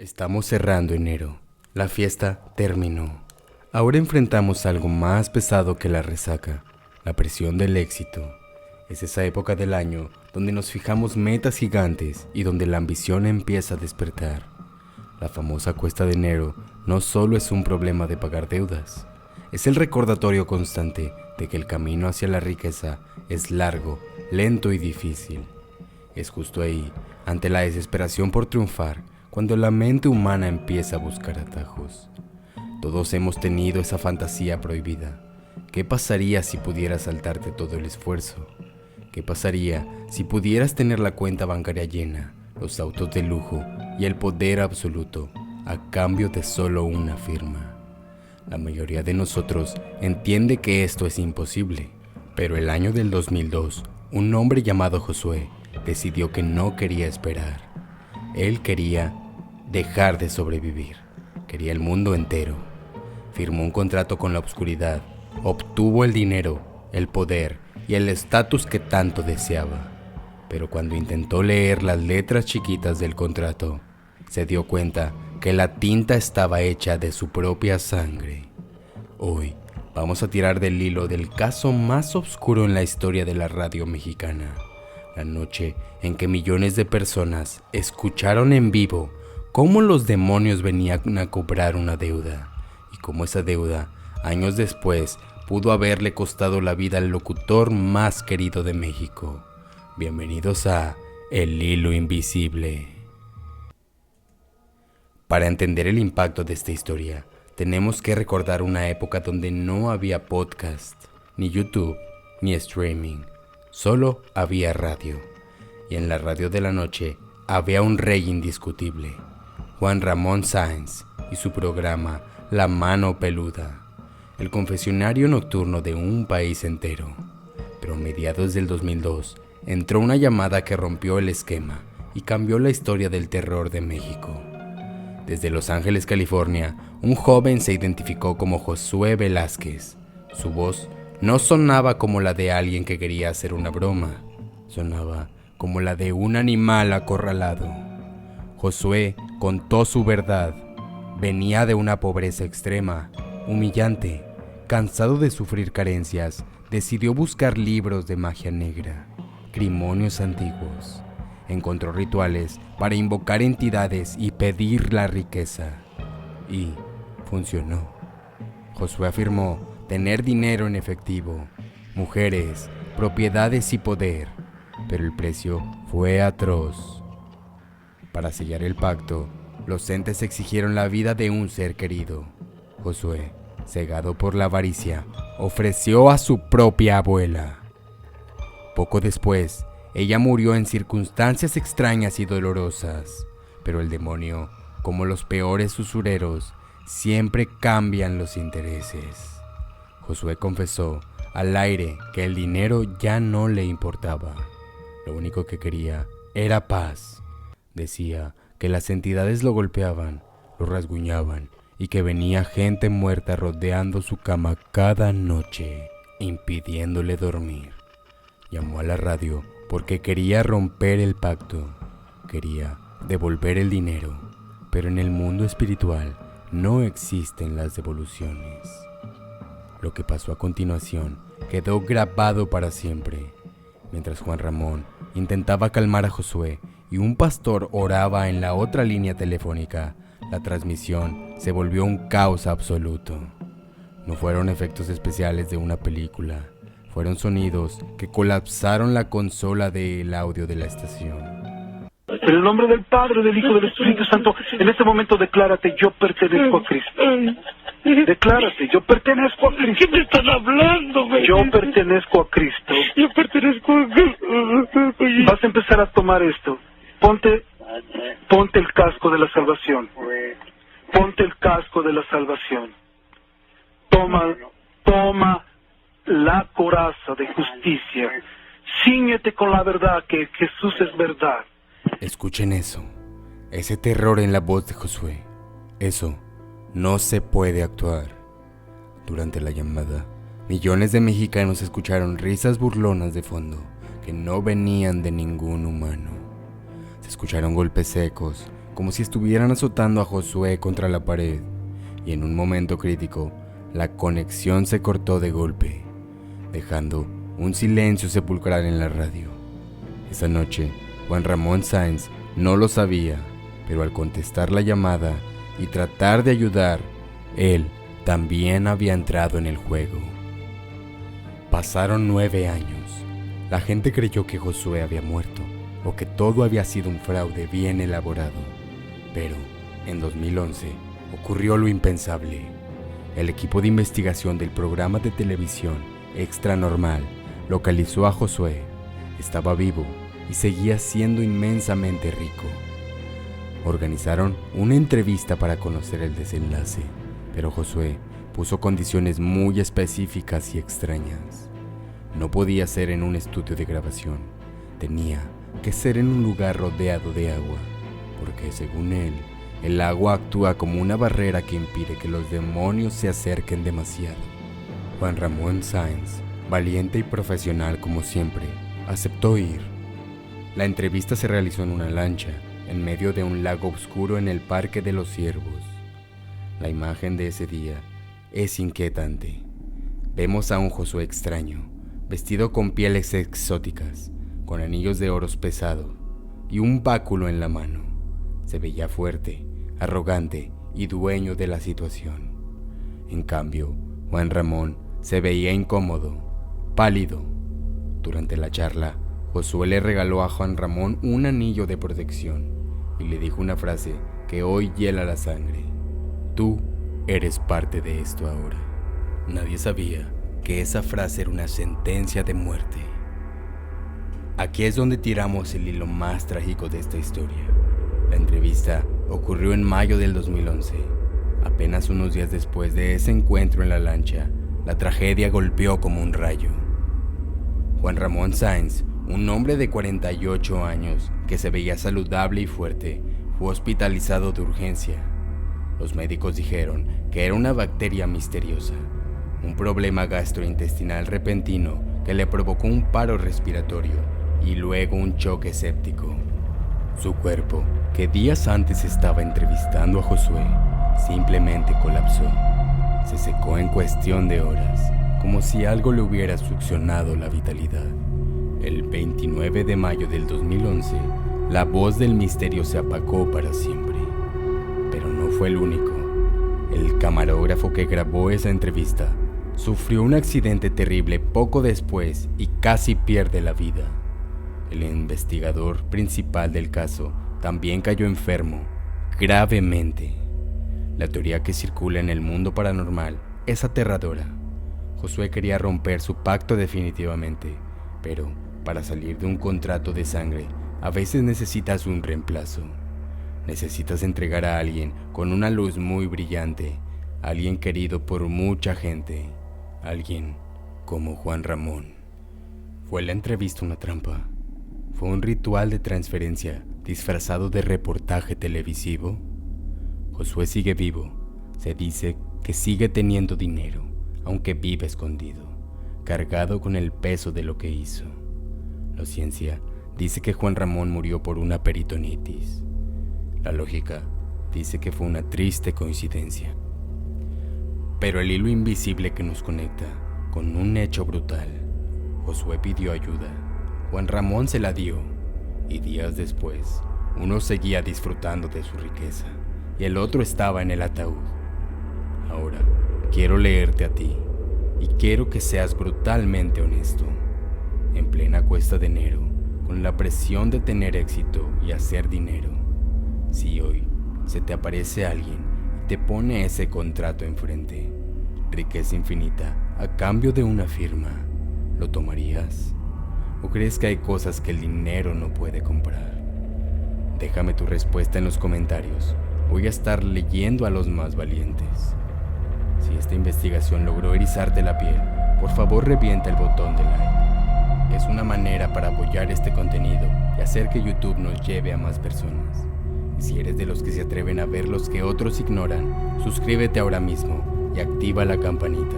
Estamos cerrando enero. La fiesta terminó. Ahora enfrentamos algo más pesado que la resaca, la presión del éxito. Es esa época del año donde nos fijamos metas gigantes y donde la ambición empieza a despertar. La famosa cuesta de enero no solo es un problema de pagar deudas, es el recordatorio constante de que el camino hacia la riqueza es largo, lento y difícil. Es justo ahí, ante la desesperación por triunfar, cuando la mente humana empieza a buscar atajos. Todos hemos tenido esa fantasía prohibida. ¿Qué pasaría si pudieras saltarte todo el esfuerzo? ¿Qué pasaría si pudieras tener la cuenta bancaria llena, los autos de lujo y el poder absoluto a cambio de solo una firma? La mayoría de nosotros entiende que esto es imposible, pero el año del 2002, un hombre llamado Josué decidió que no quería esperar. Él quería dejar de sobrevivir, quería el mundo entero. Firmó un contrato con la oscuridad, obtuvo el dinero, el poder y el estatus que tanto deseaba. Pero cuando intentó leer las letras chiquitas del contrato, se dio cuenta que la tinta estaba hecha de su propia sangre. Hoy vamos a tirar del hilo del caso más oscuro en la historia de la radio mexicana. La noche en que millones de personas escucharon en vivo cómo los demonios venían a cobrar una deuda y cómo esa deuda, años después, pudo haberle costado la vida al locutor más querido de México. Bienvenidos a El Hilo Invisible. Para entender el impacto de esta historia, tenemos que recordar una época donde no había podcast, ni YouTube, ni streaming. Solo había radio, y en la radio de la noche había un rey indiscutible, Juan Ramón Sáenz, y su programa La Mano Peluda, el confesionario nocturno de un país entero. Pero a mediados del 2002 entró una llamada que rompió el esquema y cambió la historia del terror de México. Desde Los Ángeles, California, un joven se identificó como Josué Velázquez. Su voz no sonaba como la de alguien que quería hacer una broma, sonaba como la de un animal acorralado. Josué contó su verdad. Venía de una pobreza extrema, humillante. Cansado de sufrir carencias, decidió buscar libros de magia negra, grimonios antiguos. Encontró rituales para invocar entidades y pedir la riqueza. Y funcionó. Josué afirmó tener dinero en efectivo, mujeres, propiedades y poder, pero el precio fue atroz. Para sellar el pacto, los entes exigieron la vida de un ser querido. Josué, cegado por la avaricia, ofreció a su propia abuela. Poco después, ella murió en circunstancias extrañas y dolorosas, pero el demonio, como los peores usureros, siempre cambian los intereses. Josué confesó al aire que el dinero ya no le importaba. Lo único que quería era paz. Decía que las entidades lo golpeaban, lo rasguñaban y que venía gente muerta rodeando su cama cada noche, impidiéndole dormir. Llamó a la radio porque quería romper el pacto, quería devolver el dinero, pero en el mundo espiritual no existen las devoluciones. Lo que pasó a continuación quedó grabado para siempre. Mientras Juan Ramón intentaba calmar a Josué y un pastor oraba en la otra línea telefónica, la transmisión se volvió un caos absoluto. No fueron efectos especiales de una película, fueron sonidos que colapsaron la consola del audio de la estación. En el nombre del Padre, del Hijo y del Espíritu Santo, en este momento declárate, yo pertenezco a Cristo. Declárate, yo pertenezco a Cristo. ¿Qué me están hablando, güey? Yo pertenezco a Cristo. Yo pertenezco a Cristo. Vas a empezar a tomar esto. Ponte el casco de la salvación. Ponte el casco de la salvación. Toma la coraza de justicia. Cíñete con la verdad, que Jesús es verdad. Escuchen eso, ese terror en la voz de Josué. Eso no se puede actuar. Durante la llamada, millones de mexicanos escucharon risas burlonas de fondo que no venían de ningún humano. Se escucharon golpes secos, como si estuvieran azotando a Josué contra la pared, y en un momento crítico, la conexión se cortó de golpe, dejando un silencio sepulcral en la radio. Esa noche, Juan Ramón Sáenz no lo sabía, pero al contestar la llamada y tratar de ayudar, él también había entrado en el juego. Pasaron 9 años. La gente creyó que Josué había muerto o que todo había sido un fraude bien elaborado. Pero en 2011 ocurrió lo impensable. El equipo de investigación del programa de televisión Extra Normal localizó a Josué. Estaba vivo y seguía siendo inmensamente rico. Organizaron una entrevista para conocer el desenlace, pero Josué puso condiciones muy específicas y extrañas. No podía ser en un estudio de grabación, tenía que ser en un lugar rodeado de agua, porque según él, el agua actúa como una barrera que impide que los demonios se acerquen demasiado. Juan Ramón Sáenz, valiente y profesional como siempre, aceptó ir. La entrevista se realizó en una lancha, en medio de un lago oscuro en el Parque de los Ciervos. La imagen de ese día es inquietante. Vemos a un Josué extraño, vestido con pieles exóticas, con anillos de oro pesados y un báculo en la mano. Se veía fuerte, arrogante y dueño de la situación. En cambio, Juan Ramón se veía incómodo, pálido. Durante la charla, Josué le regaló a Juan Ramón un anillo de protección y le dijo una frase que hoy hiela la sangre: tú eres parte de esto ahora. Nadie sabía que esa frase era una sentencia de muerte. Aquí es donde tiramos el hilo más trágico de esta historia. La entrevista ocurrió en mayo del 2011. Apenas unos días después de ese encuentro en la lancha, la tragedia golpeó como un rayo. Juan Ramón Sáenz, un hombre de 48 años que se veía saludable y fuerte, fue hospitalizado de urgencia. Los médicos dijeron que era una bacteria misteriosa, un problema gastrointestinal repentino que le provocó un paro respiratorio y luego un choque séptico. Su cuerpo, que días antes estaba entrevistando a Josué, simplemente colapsó. Se secó en cuestión de horas, como si algo le hubiera succionado la vitalidad. El 29 de mayo del 2011, la voz del misterio se apagó para siempre. Pero no fue el único. El camarógrafo que grabó esa entrevista sufrió un accidente terrible poco después y casi pierde la vida. El investigador principal del caso también cayó enfermo, gravemente. La teoría que circula en el mundo paranormal es aterradora. Josué quería romper su pacto definitivamente, pero para salir de un contrato de sangre, a veces necesitas un reemplazo. Necesitas entregar a alguien con una luz muy brillante, alguien querido por mucha gente, alguien como Juan Ramón. ¿Fue la entrevista una trampa? ¿Fue un ritual de transferencia disfrazado de reportaje televisivo? Josué sigue vivo. Se dice que sigue teniendo dinero, aunque vive escondido, cargado con el peso de lo que hizo. La ciencia dice que Juan Ramón murió por una peritonitis. La lógica dice que fue una triste coincidencia. Pero el hilo invisible que nos conecta con un hecho brutal. Josué pidió ayuda. Juan Ramón se la dio. Y días después, uno seguía disfrutando de su riqueza y el otro estaba en el ataúd. Ahora, quiero leerte a ti y quiero que seas brutalmente honesto. En plena cuesta de enero, con la presión de tener éxito y hacer dinero, si hoy se te aparece alguien y te pone ese contrato enfrente, riqueza infinita a cambio de una firma, ¿lo tomarías? ¿O crees que hay cosas que el dinero no puede comprar? Déjame tu respuesta en los comentarios. Voy a estar leyendo a los más valientes. Si esta investigación logró erizarte la piel, por favor revienta el botón de like. Es una manera para apoyar este contenido y hacer que YouTube nos lleve a más personas. Y si eres de los que se atreven a ver los que otros ignoran, suscríbete ahora mismo y activa la campanita.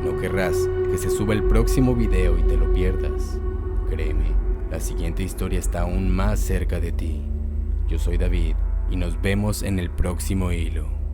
No querrás que se suba el próximo video y te lo pierdas. Créeme, la siguiente historia está aún más cerca de ti. Yo soy David y nos vemos en el próximo hilo.